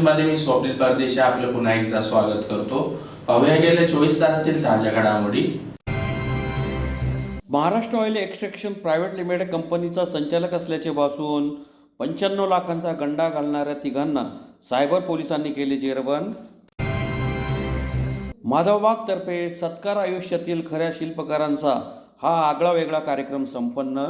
मध्ये मी स्वप्नील परदेशी आपलं पुन्हा एकदा स्वागत करतो। पाहूया गेल्या 24 तासातील ताज्या घडामोडी। Maharashtra oil extraction private limited कंपनीचा संचालक असल्याचे भासून 95 लाखांचा गंडा घालणाऱ्या तिघांना सायबर पोलिसांनी केले जेरबंद। माधवबाग तर्फे सत्कार आयुष्यातील खऱ्या शिल्पकारांचा हा आगळा वेगळा कार्यक्रम संपन्न।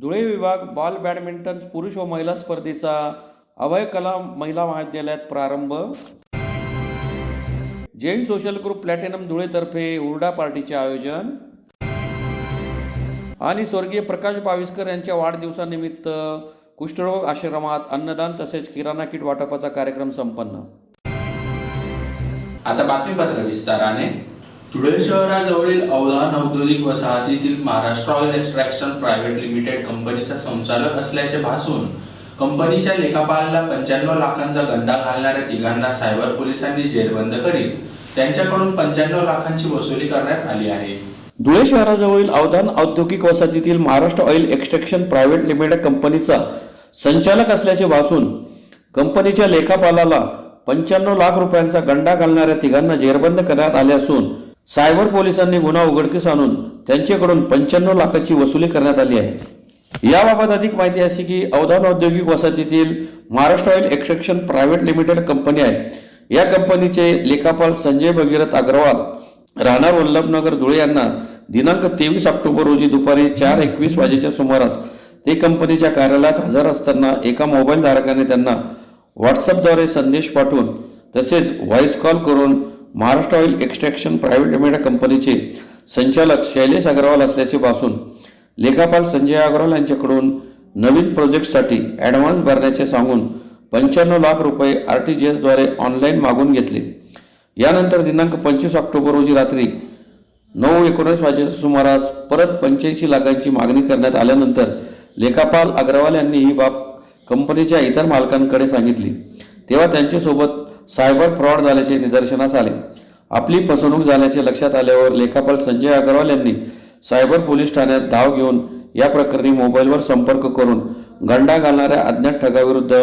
धुळे विभाग बॉल बॅडमिंटन पुरुष व महिला स्पर्धेचा अभय कला महिला महाविद्यालयात प्रारंभ। जैन सोशल ग्रुप प्लॅटिनम धुळेतर्फे हुरडा पार्टीचे आयोजन। आणि स्वर्गीय प्रकाश बाविस्कर यांच्या वाढदिवसानिमित्त कुष्ठरोग आश्रमात अन्नदान तसेच किराणा किट वाटपाचा कार्यक्रम संपन्न। आता बातमीपत्र विस्ताराने। धुळे शहराजवळील अवधान औद्योगिक वसाहतीतील Maharashtra oil extraction private limited कंपनीचा संचालक असल्याचे भासून कंपनीच्या लेखापालाला 95 लाखांचा गंडा घालणाऱ्या तिघांना सायबर पोलिसांनी जेरबंद करीत त्यांच्याकडून 95 लाखांची वसुली करण्यात आली आहे। धुळे शहराजवळील अवधान औद्योगिक वसाहतीतील Maharashtra oil extraction private limited कंपनीचा संचालक असल्याचे भासून कंपनीच्या लेखापालाला 95 लाख रुपयांचा गंडा घालणाऱ्या तिघांना जेरबंद करण्यात आले असून सायबर पोलिसांनी गुन्हा उघडकीस आणून त्यांच्याकडून 95 लाखाची वसुली करण्यात आली आहे। याबाबत अधिक माहिती अशी की अवधान औद्योगिक वसाहतीतील Maharashtra oil extraction private limited company आहे। या कंपनीचे लेखापाल संजय भगीरथ अग्रवाल राहणार वल्लभनगर धुळे यांना दिनांक 23 ऑक्टोबर रोजी दुपारी 4:21 वाजेच्या सुमारास ते कंपनीच्या कार्यालयात हजर असताना एका मोबाईल धारकाने त्यांना व्हॉट्सअपद्वारे संदेश पाठवून तसेच व्हॉइस कॉल करून Maharashtra oil extraction private limited कंपनीचे संचालक शैलेश अग्रवाल असल्याचे भासून लेखापाल संजय अग्रवाल यांच्याकडून नवीन प्रोजेक्टसाठी ॲडव्हान्स भरण्याचे सांगून 95 लाख रुपये RTGS द्वारे ऑनलाईन मागून घेतले। यानंतर दिनांक 25 ऑक्टोबर रोजी रात्री 9:19 वाजेच्या सुमारास परत 85 लाखांची मागणी करण्यात आल्यानंतर लेखापाल अग्रवाल यांनी ही बाब कंपनीच्या इतर मालकांकडे सांगितली तेव्हा त्यांच्यासोबत सायबर फ्रॉड झाल्याचे निदर्शनास आले। आपली फसवणूक झाल्याचे लक्षात आल्यावर लेखापाल संजय अग्रवाल यांनी सायबर पोलीस ठाण्यात धाव घेऊन या प्रकरणी मोबाईलवर संपर्क करून गंडा घालणाऱ्या अज्ञात ठगाविरुद्ध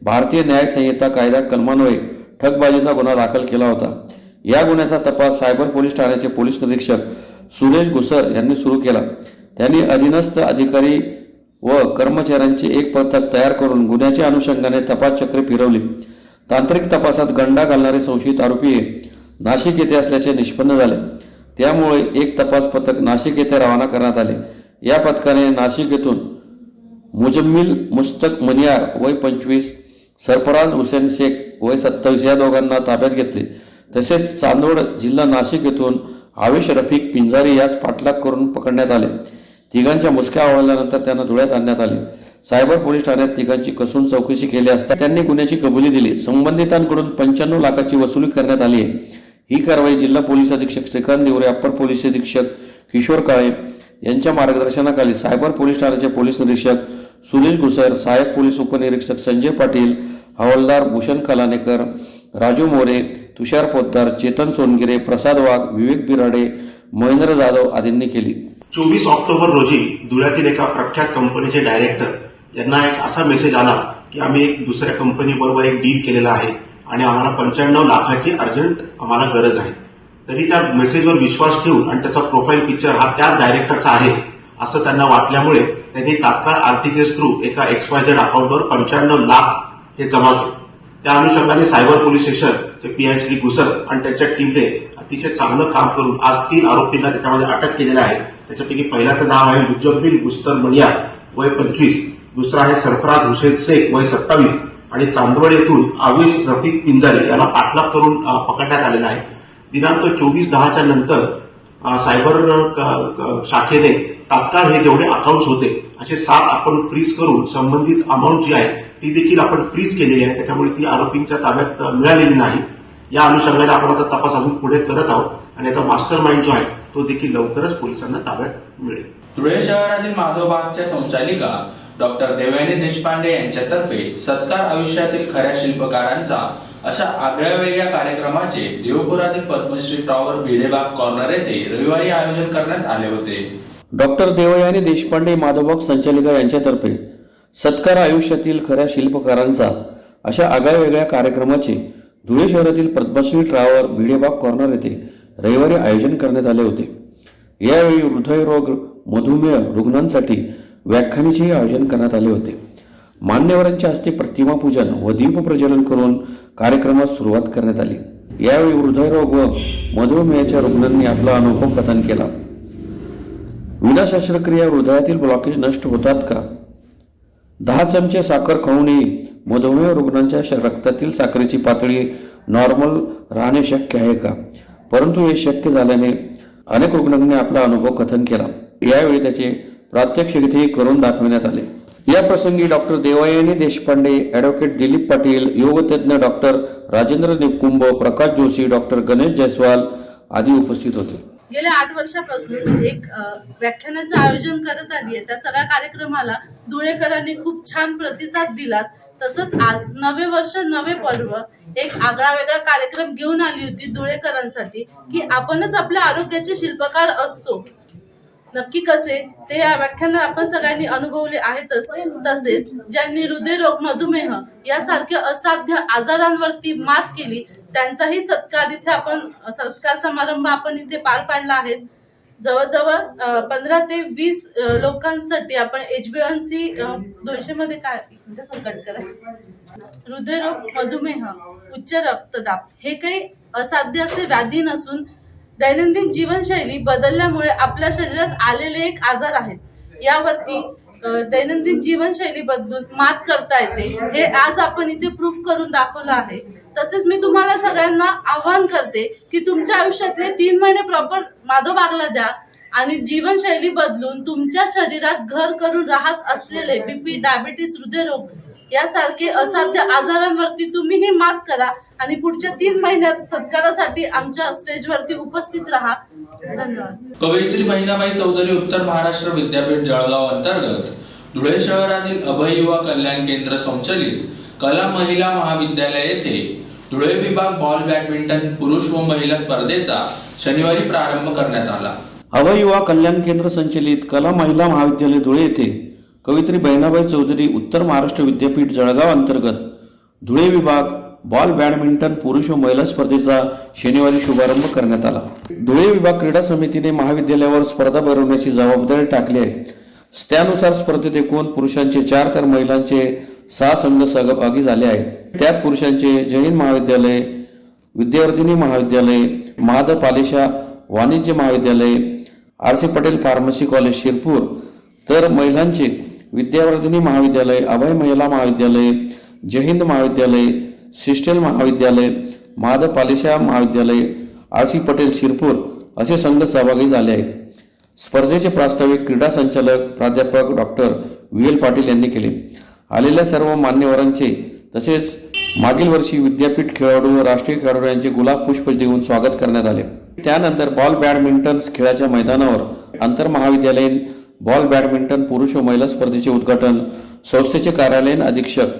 भारतीय न्याय संहिता कायदा कलमान्वये ठगबाजीचा गुन्हा दाखल केला होता। या गुन्ह्याचा तपास सायबर पोलीस ठाण्याचे पोलीस निरीक्षक सुरेश घुसर यांनी सुरू केला। त्यांनी अधीनस्थ अधिकारी व कर्मचाऱ्यांचे एक पथक तयार करून गुन्ह्याच्या अनुषंगाने तपास चक्रे फिरवली। तांत्रिक तपासात गंडा घालणारे संशयित आरोपी नाशिक येथे असल्याचे निष्पन्न झाले। त्यामुळे एक तपास पथक नाशिक येथे रवाना करण्यात आले। या पथकाने नाशिक येथून मुजम्मिल मुस्तक मनियार वय 25, सरफराज हुसेन शेख वय 27 या दोघांना ताब्यात घेतले। तसेच चांदवड जिल्हा नाशिक येथून आवेश रफिक पिंजारी यास पाठलाग करून पकडण्यात आले। तिघांच्या मुसक्या आवळल्यानंतर त्यांना धुळ्यात आणण्यात आले। सायबर पोलीस ठाण्यात तिघांची कसून चौकशी केली असता त्यांनी गुन्ह्याची कबुली दिली। संबंधितांकडून 95 लाखाची वसुली करण्यात आली आहे। ही कारवाई जिल्हा पोलीस अधीक्षक श्रीकांत दिवरे, अप्पर पोलीस अधीक्षक किशोर काळे यांच्या मार्गदर्शनाखाली सायबर पोलीस ठाण्याचे पोलीस निरीक्षक सुरेश घुसर, सहाय्यक पोलीस उपनिरीक्षक संजय पाटील, हवालदार भूषण कलानेकर, राजू मोरे, तुषार पोद्दार, चेतन सोनगिरे, प्रसाद वाघ, विवेक बिराडे, महेंद्र जाधव आदींनी केली। 24 ऑक्टोबर रोजी धुळ्यातील एका प्रख्यात कंपनीचे डायरेक्टर यांना एक असा मेसेज आला की आम्ही एक दुसऱ्या कंपनी बरोबर एक डील केलेला आहे आणि आम्हाला 95 लाखाची अर्जंट आम्हाला गरज आहे। तरी त्या मेसेजवर विश्वास ठेवून आणि त्याचा प्रोफाईल पिक्चर हा त्याच डायरेक्टरचा आहे असं त्यांना वाटल्यामुळे त्यांनी तात्काळ RTGS थ्रू एका XYZ अकाउंटवर 95 लाख हे जमा केले। त्या अनुषंगाने सायबर पोलीस स्टेशनचे PI श्री घुसर आणि त्यांच्या टीमने अतिशय चांगलं काम करून आज 3 आरोपींना त्याच्यामध्ये अटक केलेलं आहे। त्याच्यापैकी पहिल्याचं नाव आहे मुजम्मिल मुस्तक मनियार वय 25, दुसरा आहे सरफराज हुसेन शेख वय 27 आणि चांदवड येथून आवेश रफिक पिंजारी याला पाठलाग करून पकडण्यात आलेला आहे। दिनांक 24/10च्या नंतर सायबर शाखेने तात्काळ हे जेवढे अकाउंट्स होते असे 7 आपण फ्रीज करून संबंधित अमाऊंट जी आहे ती देखील आपण फ्रीज केलेली आहे। त्याच्यामुळे ती आरोपींच्या ताब्यात मिळालेली नाही। या अनुषंगाने आपण आता तपास अजून पुढे करत आहोत आणि याचा मास्टर माइंड जो आहे तो देखील लवकरच पोलिसांना ताब्यात मिळेल। धुळे शहरातील माधवबागच्या संचालिका डॉक्टर देवयानी देशपांडे यांच्यातर्फे सत्कार आयुष्यातील खऱ्या शिल्पकारांचा अशा आगळ्या वेगळ्या कार्यक्रमाचे देवपुरातील पद्मश्री टॉवर भिडेबाग कॉर्नर येथे रविवारी आयोजन करण्यात आले होते। डॉक्टर देवयानी देशपांडे माधवबाग संचालिका यांच्यातर्फे सत्कार आयुष्यातील खऱ्या शिल्पकारांचा अशा आगळ्यावेगळ्या कार्यक्रमाचे धुळे शहरातील पद्मश्री ट्रॅव्हर भिडेबाग कॉर्नर येथे रविवारी आयोजन करण्यात आले होते। यावेळी हृदयरोग मधुमेह रुग्णांसाठी व्याख्यानाचेही आयोजन करण्यात आले होते। मान्यवरांच्या हस्ते प्रतिमा पूजन व दीप प्रज्वलन करून कार्यक्रमास सुरुवात करण्यात आली। यावेळी हृदयरोग व मधुमेहाच्या रुग्णांनी आपला अनुभव कथन केला। विना शस्त्रक्रिया हृदयातील ब्लॉकेज नष्ट होतात का? 10 चमचे साखर खाऊनही मधुमेह रुग्णांच्या रक्तातील साखरेची पातळी नॉर्मल राहणे शक्य आहे का? परंतु हे शक्य झाल्याने अनेक रुग्णांनी आपला अनुभव कथन केला। यावेळी त्याचे प्रात्यक्षिकही करून दाखविण्यात आले। या प्रसंगी डॉक्टर देवयानी देशपांडे, ॲडव्होकेट दिलीप पाटील, योगतज्ञ डॉक्टर राजेंद्र निकुंभ, प्रकाश जोशी, डॉक्टर गणेश जयस्वाल आदी उपस्थित होते। गेल्या 8 वर्षापासून एक व्याख्यानाचं आयोजन करत आली आहे। त्या सगळ्या कार्यक्रमाला धुळेकरांनी खूप छान प्रतिसाद दिला। तसंच आज नवे वर्ष नवे पर्व एक आगळा वेगळा कार्यक्रम घेऊन आली होती धुळेकरांसाठी की आपणच आपल्या आरोग्याचे शिल्पकार असतो। नक्की कसे ते या व्याख्यानात आपण सगळ्यांनी अनुभवले आहेतच। तसेच ज्यांनी हृदयरोग मधुमेह यासारख्या असाध्य आजारांवरती मात केली त्यांचाही सत्कार इथे सत्कार समारंभ आपण इथे पार पाडला आहे। जवळजवळ 15 ते 20 लोकांसाठी आपण HbA1c 200 मध्ये काय संकट करा हृदयरोग मधुमेह उच्च रक्तदाब हे काही असाध्य असे व्याधी नसून दैनंदिन जीवनशैली बदलल्यामुळे आपल्या शरीरात आलेले एक आजार आहेत। यावरती दैनंदिन जीवनशैली बदलून मात करता येते हे आज आपण इथे प्रूफ करून दाखवलं आहे। तसेच मी तुम्हाला सगळ्यांना आवाहन करते की तुमच्या आयुष्यातले 3 महिने प्रॉपर माधवबागला द्या आणि जीवनशैली बदलून तुमच्या शरीरात घर करून राहत असलेले BP, डायबिटीस, हृदयरोग यासारखे असाध्य आजारांवरती तुम्हीही मात करा आणि पुढच्या 3 महिन्यात सत्कारासाठी आमच्या स्टेजवरती उपस्थित राहा। धन्यवाद। कवयित्री महिनाबाई चौधरी उत्तर महाराष्ट्र विद्यापीठ जळगाव अंतर्गत धुळे शहरातील अभय युवा कल्याण केंद्र संचलित कला महिला महाविद्यालय येथे धुळे विभाग बॉल बॅडमिंटन पुरुष व महिला स्पर्धेचा शनिवारी प्रारंभ करण्यात आला। अभय युवा कल्याण केंद्र संचलित कला महिला महाविद्यालय धुळे येथे कवयित्री बहिणाबाई चौधरी उत्तर महाराष्ट्र विद्यापीठ जळगाव अंतर्गत धुळे विभाग बॉल बॅडमिंटन पुरुष व महिला स्पर्धेचा शनिवारी शुभारंभ करण्यात आला। धुळे विभाग क्रीडा समितीने महाविद्यालयावर स्पर्धा भरवण्याची जबाबदारी टाकली आहे। त्यानुसार स्पर्धेत एकूण पुरुषांचे 4 तर महिलांचे 6 संघ सहभागी झाले आहेत। त्यात पुरुषांचे जय हिंद महाविद्यालय, विद्यावर्धिनी महाविद्यालय, महादेव पालेशा वाणिज्य महाविद्यालय, RC Patel pharmacy college Shirpur, तर महिलांचे विद्यावर्धिनी महाविद्यालय, अभय महिला महाविद्यालय, जय हिंद महाविद्यालय, सिस्टेल महाविद्यालय, महादेव पालेशा महाविद्यालय, RC पटेल शिरपूर असे संघ सहभागी झाले आहेत। स्पर्धेचे प्रास्ताविक क्रीडा संचालक प्राध्यापक डॉक्टर VL पाटील यांनी केले। आलेल्या सर्व मान्यवरांचे तसेच मागील वर्षी विद्यापीठ खेळाडू व राष्ट्रीय खेळाडू यांचे गुलाब पुष्प देऊन स्वागत करण्यात आले। त्यानंतर बॉल बॅडमिंटन खेळाच्या मैदानावर आंतर महाविद्यालयीन बॉल बॅडमिंटन पुरुष व महिला स्पर्धेचे उद्घाटन संस्थेचे कार्यालयीन अधीक्षक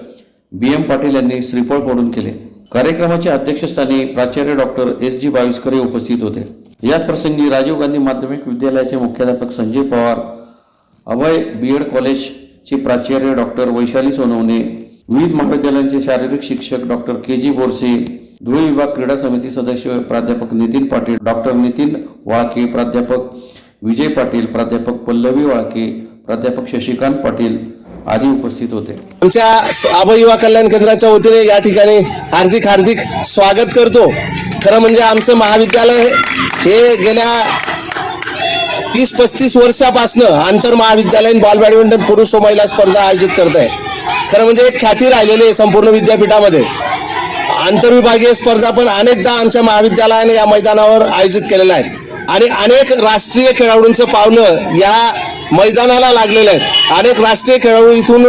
BM पाटील यांनी श्रीफळ फोडून केले। कार्यक्रमाच्या अध्यक्षस्थानी प्राचार्य डॉक्टर SG बाविस्कर उपस्थित होते। याच प्रसंगी राजीव गांधी माध्यमिक विद्यालयाचे मुख्याध्यापक संजय पवार, अभय BEd कॉलेजचे प्राचार्य डॉक्टर वैशाली सोनवणे, विविध महाविद्यालयांचे शारीरिक शिक्षक डॉक्टर KG बोरसे, धुळे विभाग क्रीडा समिती सदस्य प्राध्यापक नितीन पाटील, डॉक्टर नितीन वाळके, प्राध्यापक विजय पाटील, प्राध्यापक पल्लवी वाळके, प्राध्यापक शशिकांत पाटील आदी उपस्थित होते। आमच्या अभय युवा कल्याण केंद्राच्या वतीने या ठिकाणी हार्दिक स्वागत करतो। खरं म्हणजे आमचं महाविद्यालय हे गेल्या 30-35 वर्षापासून आंतर महाविद्यालयीन बॉल बॅडमिंटन पुरुष व महिला स्पर्धा आयोजित करत आहे। खरं म्हणजे एक ख्याती राहिलेली आहे संपूर्ण विद्यापीठामध्ये। आंतरविभागीय स्पर्धा पण अनेकदा आमच्या महाविद्यालयाने या मैदानावर आयोजित केलेल्या आहेत आणि अनेक राष्ट्रीय खेळाडूंचं पावलं या मैदानाला लागलेलं आहे। अनेक राष्ट्रीय खेळाडू इथून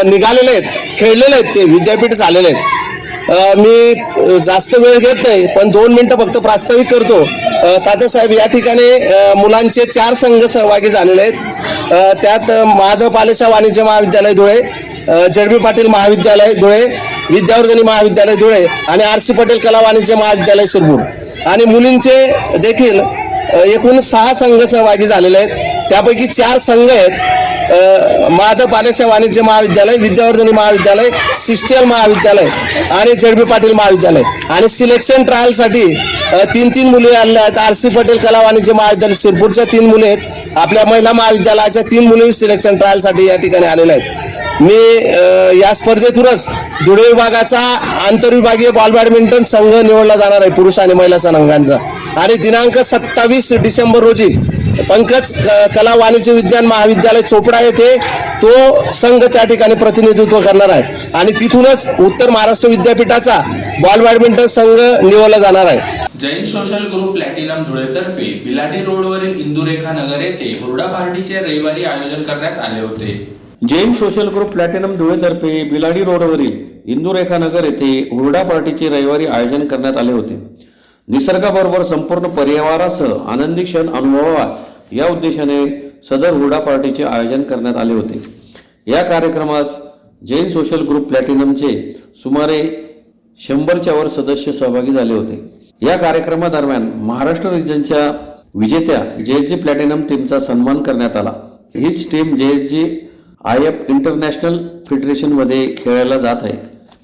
निघालेले आहेत, खेळलेले आहेत, ते विद्यापीठ झालेले आहेत। मी जास्त वेळ घेत नाही पण 2 मिनिटं फक्त प्रास्ताविक करतो। तात्यासाहेब या ठिकाणी मुलांचे 4 संघ सहभागी झालेले आहेत। त्यात महादेव पालेशा वाणिज्य महाविद्यालय धुळे, JB पाटील महाविद्यालय धुळे, विद्यावर्धिनी महाविद्यालय धुळे आणि RC पटेल कला वाणिज्य महाविद्यालय शिरपूर आणि मुलींचे देखील एकूण 6 संघ सहभागी झालेले आहेत। त्यापैकी 4 संघ आहेत माधव पालेच्या वाणिज्य महाविद्यालय, विद्यावर्धनी महाविद्यालय, सिस्टियल महाविद्यालय आणि झेडबी पाटील महाविद्यालय. आणि सिलेक्शन ट्रायलसाठी 3 मुली आलेल्या आहेत. RC पटेल कला वाणिज्य महाविद्यालय शिरपूरच्या 3 मुली आहेत. आपल्या महिला महाविद्यालयाच्या 3 मुली सिलेक्शन ट्रायलसाठी या ठिकाणी आलेल्या आहेत. मी या स्पर्धेतूनच धुळे विभागाचा आंतरविभागीय बॉल बॅडमिंटन संघ निवडला जाणार आहे, पुरुष आणि महिला संघांचा. आणि दिनांक 27 डिसेंबर रोजी पंकज कला वाणिज्य विज्ञान महाविद्यालय चोपडा येथे तो संघ त्या ठिकाणी प्रतिनिधित्व करणार आहे. आणि तिथूनच उत्तर महाराष्ट्र विद्यापीठाचा बॉल बॅडमिंटन संघ निवडला जाणार आहे. Jain social group platinum धुळेतर्फे Biladi रोडवरील इंदुरेखा नगर येथे हुरडा पार्टीचे रविवारी आयोजन करण्यात आले होते. Jain social group platinum धुळेतर्फे Biladi रोडवरील इंदुरेखा नगर येथे हुरडा पार्टीचे रविवारी आयोजन करण्यात आले होते. निसर्गाबरोबर संपूर्ण पर्यावरणासह आनंदी क्षण अनुभवावा या उद्देशाने सदर हुरडा पार्टीचे आयोजन करण्यात आले होते. या कार्यक्रमास जैन सोशल ग्रुप प्लॅटिनमचे सुमारे 100च्या वर सदस्य सहभागी झाले होते. या कार्यक्रमादरम्यान महाराष्ट्र रिजनच्या विजेत्या JSG प्लॅटिनम टीमचा सन्मान करण्यात आला. हीच टीम JSG IF इंटरनॅशनल फेडरेशनमध्ये खेळायला जात आहे.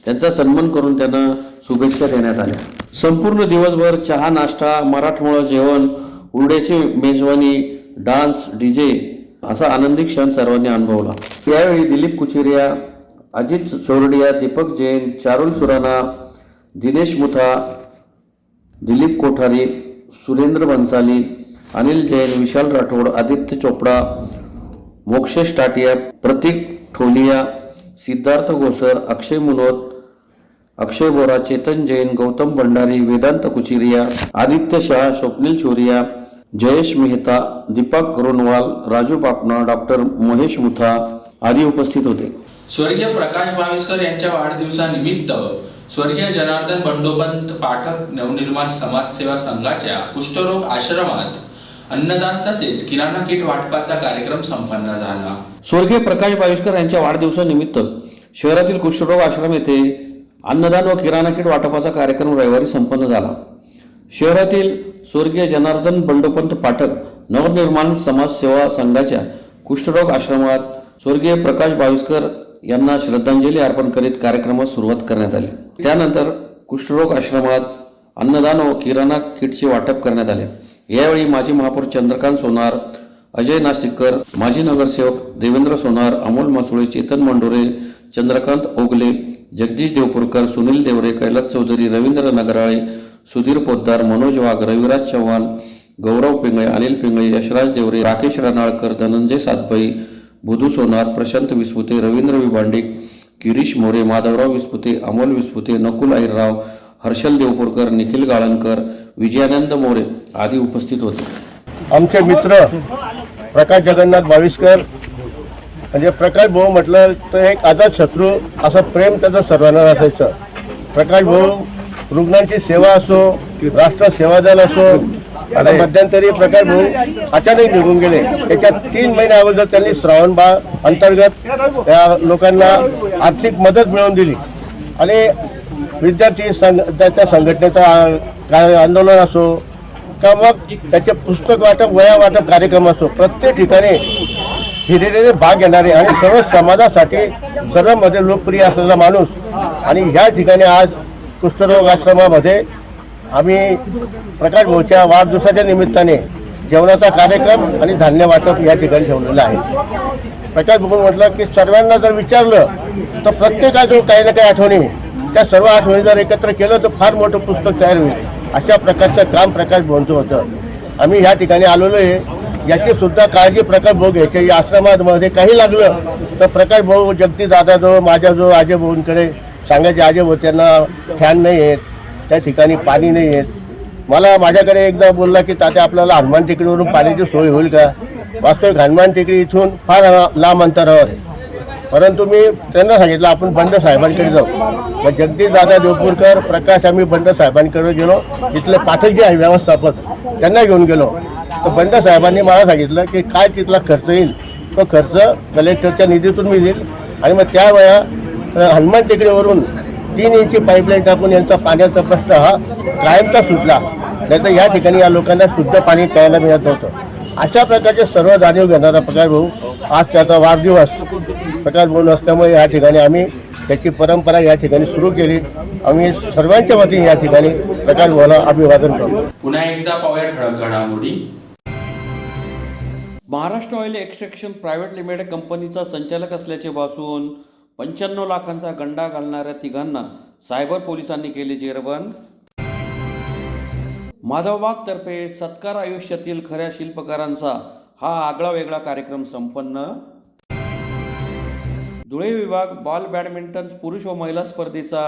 त्यांचा सन्मान करून त्यांना शुभेच्छा देण्यात आल्या. संपूर्ण दिवसभर चहा, नाश्ता, मराठमोळं जेवण, हुरड्याची मेजवानी, डान्स, DJ असा आनंदी क्षण सर्वांनी अनुभवला. यावेळी दिलीप कुचिरिया, अजित चोरडिया, दीपक जैन, चारुल सुराणा, दिनेश मुथा, दिलीप कोठारी, सुरेंद्र बन्साली, अनिल जैन, विशाल राठोड, आदित्य चोपडा, मोक्षेश टाटिया, प्रतीक ठोलिया, सिद्धार्थ घोसर, अक्षय मुनोत, अक्षय बोरा, चेतन जैन, गौतम भंडारी, वेदांत कुचिरिया, आदित्य शाह, स्वप्नील चोरिया, जयेश मेहता, दीपक रोनवाल, राजू पापना, डॉक्टर महेश मुथा आदी उपस्थित होते. स्वर्गीय प्रकाश भाविस्कर यांच्या वाढदिवसानिमित्त स्वर्गीय जनार्दन बंडोपंत पाठक नवनिर्माण समाजसेवा संघाच्या कुष्ठरोग आश्रमात अन्नदान तसेच किराणा किट वाटपाचा कार्यक्रम संपन्न झाला. स्वर्गीय प्रकाश भाविस्कर यांच्या वाढदिवसानिमित्त शहरातील कुष्ठरोग आश्रम येथे अन्नदान व किराणा किट वाटपाचा कार्यक्रम रविवारी संपन्न झाला. शहरातील स्वर्गीय जनार्दन बंडोपंत पाठक नवनिर्माण समाजसेवा संघाच्या कुष्ठरोग आश्रमात स्वर्गीय प्रकाश भाविस्कर यांना श्रद्धांजली अर्पण करीत कार्यक्रमास सुरुवात करण्यात आली. त्यानंतर कुष्ठरोग आश्रमात अन्नदान व किराणा किटचे वाटप करण्यात आले. यावेळी माजी महापौर चंद्रकांत सोनार, अजय नाशिककर, माजी नगरसेवक देवेंद्र सोनार, अमोल मासुळे, चेतन मंडोरे, चंद्रकांत ओगले, जगदीश देवपूरकर, सुनील देवरे, कैलास चौधरी, रवींद्र नगराळे, सुधीर पोद्दार, मनोज वाघ, रविराज चव्हाण, गौरव पिंगळे, अनिल पिंगळे, यशराज देवरे, राकेश रनाळकर, धनंजय सातभाई, बुधू सोनार, प्रशांत विस्पुते, रवींद्र विभांडिक, गिरीश मोरे, माधवराव विस्पुते, अमोल विस्पुते, नकुल अहिरराव, हर्षल देवपूरकर, निखिल गाळणकर, विजयानंद मोरे आदी उपस्थित होते. आमचे मित्र प्रकाश जगन्नाथ भाविस्कर म्हणजे प्रकाश भाऊ म्हटलं तर एक आझाद शत्रू असं प्रेम त्याचं सर्वांना असायचं. प्रकाश भाऊ रुग्णांची सेवा असो, राष्ट्र सेवा दल असो, आता मध्यंतरी प्रकाश भाऊ अचानक निघून गेले. त्याच्या 3 महिन्या अगोदर त्यांनी श्रावण बाळ अंतर्गत त्या लोकांना आर्थिक मदत मिळवून दिली. आणि विद्यार्थी त्याच्या संघटनेचा आंदोलन असो का मग त्याचे पुस्तक वाटप, वया वाटप कार्यक्रम असो, प्रत्येक ठिकाणी हिरिरीने भाग घेणारे आणि सर्व समाजासाठी सर्वांमध्ये लोकप्रिय असलेला माणूस. आणि ह्या ठिकाणी आज कुष्ठरोग आश्रमामध्ये आम्ही प्रकाश भाऊच्या वाढदिवसाच्या निमित्ताने जेवणाचा कार्यक्रम आणि धान्य वाटप या ठिकाणी ठेवलेलं आहे. प्रकाश भाऊ म्हटलं की सर्वांना जर विचारलं तर प्रत्येकाजवळ काही ना काही आठवणी, त्या सर्व आठवणी जर एकत्र केलं तर फार मोठं पुस्तक तयार होईल. अशा प्रकारचं काम प्रकाश भाऊंचं होतं. आम्ही ह्या ठिकाणी आलेलो आहे, याची सुद्धा काळजी प्रकाश भाऊ घ्यायची. या आश्रमामध्ये काही लागलं तर प्रकाश भाऊ जगदीश दादाजवळ, माझ्याजवळ, अजय भाऊंकडे सांगायचे. अजय भाऊ त्यांना फॅन नाही आहेत, त्या ठिकाणी पाणी नाही आहेत. मला माझ्याकडे एकदा बोलला की तात्या आपल्याला हनुमान टेकडीवरून पाण्याची सोय होईल का. वास्तविक हनुमान टेकडी इथून फार लांब अंतरावर आहे, परंतु मी त्यांना सांगितलं आपण बंड साहेबांकडे जाऊ. मग जगदीश दादा देवपूरकर, प्रकाश आम्ही बंड साहेबांकडे गेलो. तिथले पाठक जे आहे व्यवस्थापक त्यांना घेऊन गेलो. तर बंड साहेबांनी मला सांगितलं की काय तिथला खर्च येईल तो खर्च कलेक्टरच्या निधीतून मिळेल. आणि मग त्यावेळा हनुमान टेकडीवरून 3 इंची पाईपलाईन टाकून यांचा पाण्याचा प्रश्न हा कायमचा सुटला. नाही तर या ठिकाणी या लोकांना शुद्ध पाणी प्यायला मिळत नव्हतं. अशा प्रकारचे सर्व जाणीव घेणारा प्रकाश भाऊ आज त्याचा वाढदिवस प्रकाश भाऊ नसल्यामुळे या ठिकाणी आम्ही त्याची परंपरा या ठिकाणी सुरू केली. आम्ही सर्वांच्या वतीने या ठिकाणी प्रकाश भाऊला अभिवादन करतो. पुन्हा एकदा पाहूया ठळक घडामोडी. Maharashtra oil extraction private limited कंपनीचा संचालक असल्याचे भासून 95 लाखांचा गंडा घालणाऱ्या तिघांना सायबर पोलिसांनी केले जेरबंद. माधवबाग तर्फे सत्कार आयुष्यातील खऱ्या शिल्पकारांचा हा आगळा वेगळा कार्यक्रम संपन्न. धुळे विभाग बॉल बॅडमिंटन पुरुष व महिला स्पर्धेचा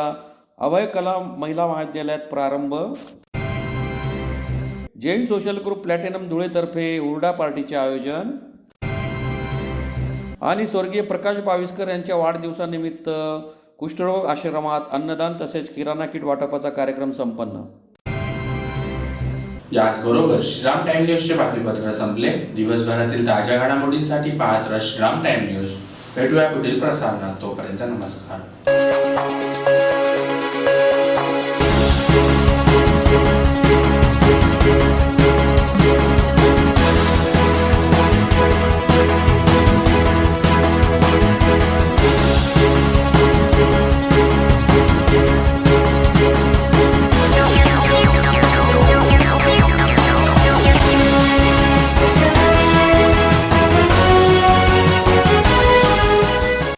अभय कला महिला महाविद्यालयात प्रारंभ. जैन सोशल ग्रुप प्लॅटिनम धुळेतर्फे हुरडा पार्टीचे आयोजन. आणि स्वर्गीय प्रकाश बाविस्कर यांच्या वाढदिवसानिमित्त कुष्ठरोग आश्रमात अन्नदान तसेच किराणा किट वाटपाचा कार्यक्रम संपन्न. याचबरोबर श्रीराम टाइम न्यूजचे बातमीपत्र संपले. दिवसभरातील ताज्या घडामोडींसाठी पाहत राहा श्रीराम टाइम न्यूज. भेटूया पुढील प्रसारणात. तोपर्यंत नमस्कार.